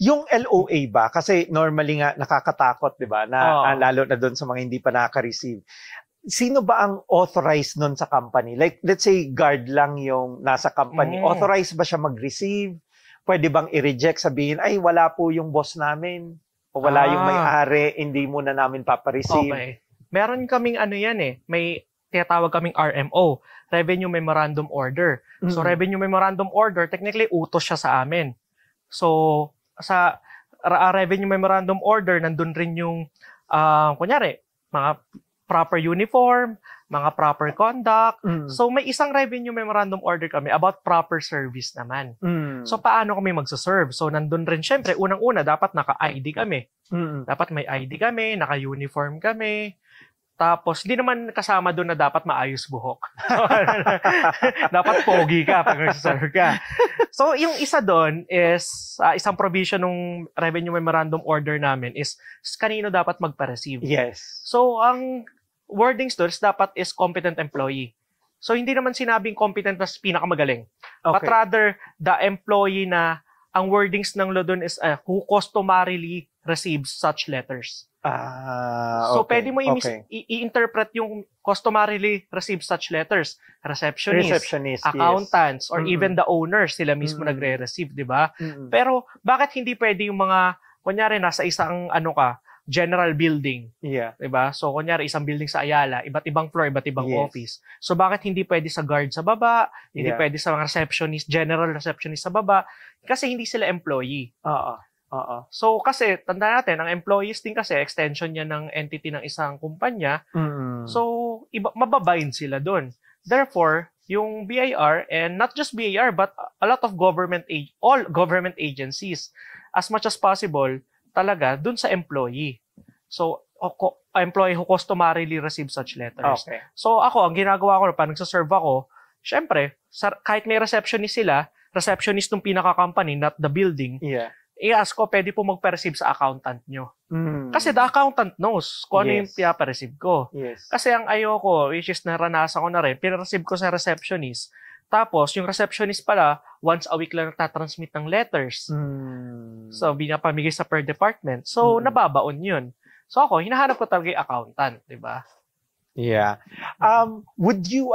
Yung LOA ba? Kasi normally nga nakakatakot, di ba? Na, lalo na doon sa mga hindi pa nakaka-receive. Sino ba ang authorized nun sa company? Like, let's say, guard lang yung nasa company. Authorized ba siya mag-receive? Pwede bang i-reject? Sabihin, ay, wala po yung boss namin. O wala yung may-ari, hindi muna namin papareceive. Okay. Meron kaming may tinatawag kaming RMO, Revenue Memorandum Order. So, Revenue Memorandum Order, technically, utos siya sa amin. So, sa Revenue Memorandum Order, nandun rin yung, kunyari, mga proper uniform, mga proper conduct. So, may isang Revenue Memorandum Order kami about proper service naman. So, paano kami magsaserve? So, nandun rin, syempre, unang-una, dapat naka-ID kami. Dapat may ID kami, naka-uniform kami. Tapos, di naman kasama doon na dapat maayos buhok. So, dapat pogi ka pag nagsaserve ka. So, yung isa doon is, isang provision ng Revenue Memorandum Order namin is, kanino dapat magpa-receive. Yes. So, ang wordings doon dapat is competent employee. So, hindi naman sinabing competent na pinakamagaling. Okay. But rather, the employee na, ang wordings ng law doon is, who customarily receives such letters. So, pwede mo i-interpret yung customarily receive such letters. Receptionist accountants, or even the owners, sila mismo nagre-receive, di ba? Pero, bakit hindi pwede yung mga, kunyari, nasa isang, general building. Yeah. Di ba? So, kunyari, isang building sa Ayala, iba't ibang floor, iba't ibang office. So, bakit hindi pwede sa guard sa baba? Hindi pwede sa mga receptionist, general receptionist sa baba? Kasi hindi sila employee. So, kasi, tanda natin, ang employees din kasi, extension niya ng entity ng isang kumpanya. So, mababind sila doon. Therefore, yung BIR, and not just BIR, but a lot of all government agencies, as much as possible, talaga, doon sa employee. So, employee who customarily receive such letters. Okay. So, ako, ang ginagawa ko, pag nagsaserve ako, syempre, kahit may receptionist sila, receptionist ng pinaka-company, not the building, i-ask ko, pwede po magpa-receive sa accountant nyo. Kasi the accountant knows kung ano yung pinapareceive ko. Kasi ang ayoko, which is naranasan ko na rin, pinareceive ko sa receptionist. Tapos, yung receptionist pala, once a week lang nagtatransmit ng letters. So, binapamigay sa per department. So, nababaon yun. So, ako, hinahanap ko talaga yung accountant, di ba? Yeah. Would you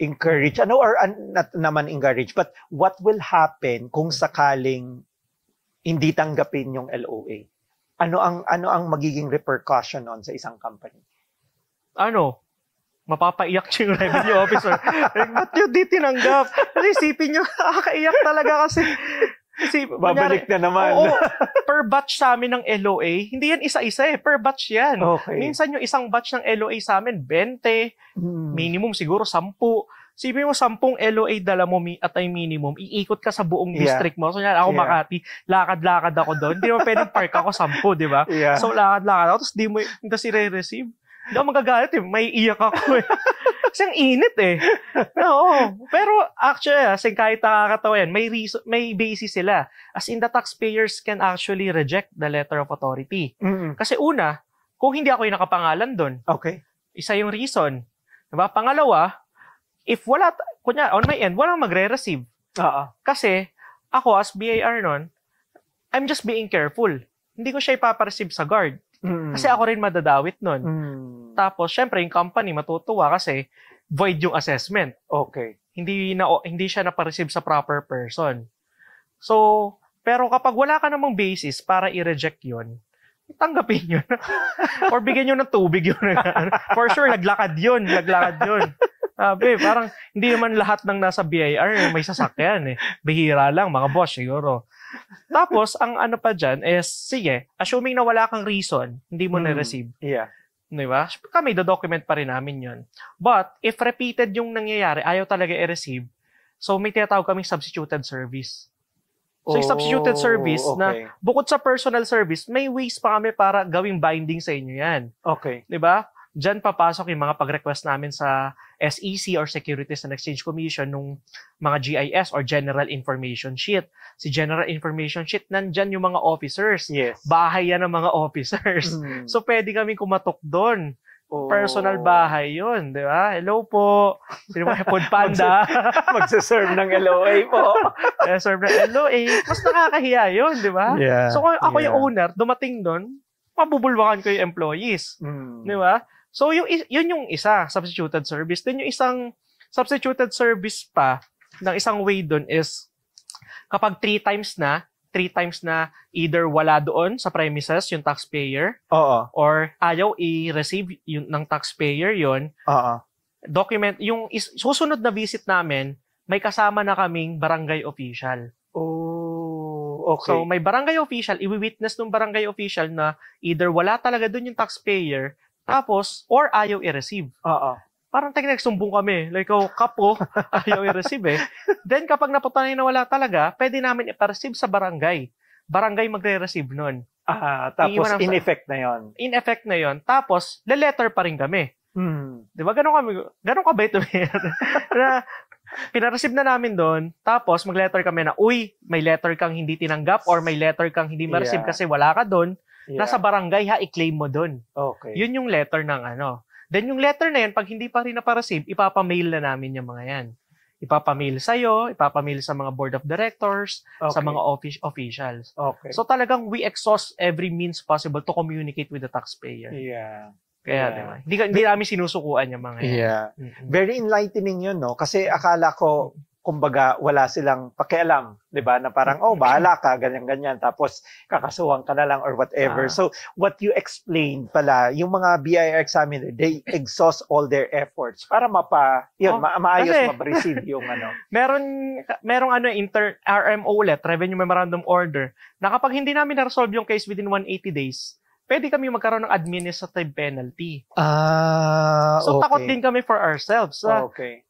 encourage, or not naman encourage, but what will happen kung sakaling hindi tanggapin yung LOA? Ano ang magiging repercussion on sa isang company? Mapapaiyak siya yung revenue officer. Ba't yun di tinanggap? Kasi isipin nyo, nakakaiyak talaga kasi babalik na naman. Oo, per batch sa amin ng LOA, hindi yan isa-isa per batch yan. Okay. Minsan yung isang batch ng LOA sa amin, 20, minimum siguro 10. Sipin mo, 10 LOA dala mo at ay minimum, iikot ka sa buong district mo. So yan, ako Makati, lakad-lakad ako doon. Hindi mo pwedeng park ako 10, di ba? So lakad-lakad ako, tapos di mo i-receive. Hindi ako magagalit may iyak ako Kasi ang init Oo. Pero actually, kahit nakakatawa yan, may basis sila. As in, the taxpayers can actually reject the letter of authority. Kasi una, kung hindi ako yung nakapangalan doon, isa yung reason. Diba? Pangalawa, if on my end, walang magre-receive. Kasi, ako as BIR nun, I'm just being careful. Hindi ko siya ipapareceive sa guard. Kasi ako rin madadawit nun. Tapos, syempre, yung company matutuwa kasi void yung assessment. Hindi siya napareceive sa proper person. So, pero kapag wala ka namang basis para i-reject yun, tanggapin yun. Or bigyan nyo ng tubig yun. For sure, naglakad yun. Sabi, parang hindi naman lahat ng nasa BIR may sasakyan Bihira lang, mga boss siguro. Tapos, ang pa dyan is, sige, assuming na wala kang reason, hindi mo na-receive. Diba? Kami, document pa rin namin yun. But, if repeated yung nangyayari, ayaw talaga i-receive, so may tinatawag kaming substituted service. So, yung substituted service na bukod sa personal service, may ways pa kami para gawing binding sa inyo yan. Diba? Diyan papasok yung mga pag-request namin sa SEC or Securities and Exchange Commission nung mga GIS or General Information Sheet. Si General Information Sheet, nandyan yung mga officers. Bahay yan ng mga officers. So, pwede kami kumatok doon. Personal bahay yun, di ba? Hello po. Sino ba Food Panda? Magsaserve ng LOA po. Serve ng LOA. Mas nakakahiya yun, di ba? Yeah, so kung ako yung owner, dumating doon, mabubulwakan ko yung employees. Di ba? So yun yung isa, substituted service. Then yung isang substituted service pa ng isang way doon is kapag 3 times na either wala doon sa premises yung taxpayer or ayaw i-receive yung ng taxpayer yon. Document yung susunod na visit namin, may kasama na kaming barangay official. Okay. So may barangay official, i-witness ng barangay official na either wala talaga doon yung taxpayer tapos or ayaw i-receive. Parang nagsumbong kami. Like, kapo, ayaw i-receive eh. Then, kapag napatunay na wala talaga, pwede namin i-receive sa barangay. Barangay magre-receive nun. Tapos, in effect na yon. In effect na yon. Tapos, le-letter pa rin kami. Di ba? Ganun kabait na pinareceive na namin doon. Tapos, mag-letter kami na, uy, may letter kang hindi tinanggap or may letter kang hindi ma-receive kasi wala ka doon. Nasa barangay ha, i-claim mo doon. Okay. Yun yung letter ng ano. Then yung letter na yan, pag hindi pa rin na-receive, ipapamail na namin yung mga yan. Ipapamail sa'yo, ipapamail sa mga board of directors, sa mga officials. Okay. So talagang we exhaust every means possible to communicate with the taxpayer. Kaya, diba? Hindi namin sinusukuan yung mga yan. Very enlightening yun, no? Kasi akala ko, kumbaga, wala silang pakialam, di ba? Na parang, bahala ka, ganyan-ganyan, tapos kakasuhan ka na lang or whatever. So, what you explained pala, yung mga BIR examiner, they exhaust all their efforts para maayos, ma-receive yung ano. Merong RMO ulit, Revenue Memorandum Order, na kapag hindi namin na-resolve yung case within 180 days, pwede kami magkaroon ng administrative penalty. So, takot din kami for ourselves. Okay.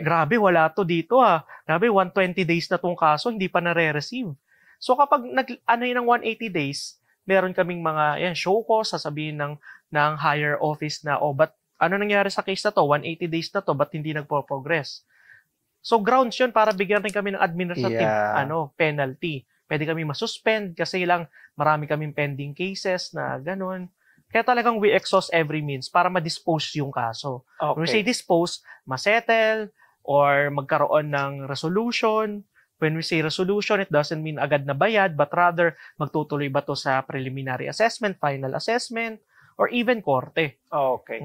Grabe, wala to dito Grabe, 120 days na tong kaso, hindi pa nare-receive. So, kapag yun ng 180 days, meron kaming mga, show cause, sasabihin ng higher office na, ba't ano nangyari sa case na to? 180 days na to, ba't hindi nagpo-progress? So, grounds yun para bigyan rin kami ng administrative penalty. Pwede kami masuspend kasi lang marami kaming pending cases na ganun. Kaya talagang we exhaust every means para ma-dispose yung kaso. When we say dispose, masettle or magkaroon ng resolution. When we say resolution, it doesn't mean agad na bayad, but rather magtutuloy ba to sa preliminary assessment, final assessment, or even korte. Okay.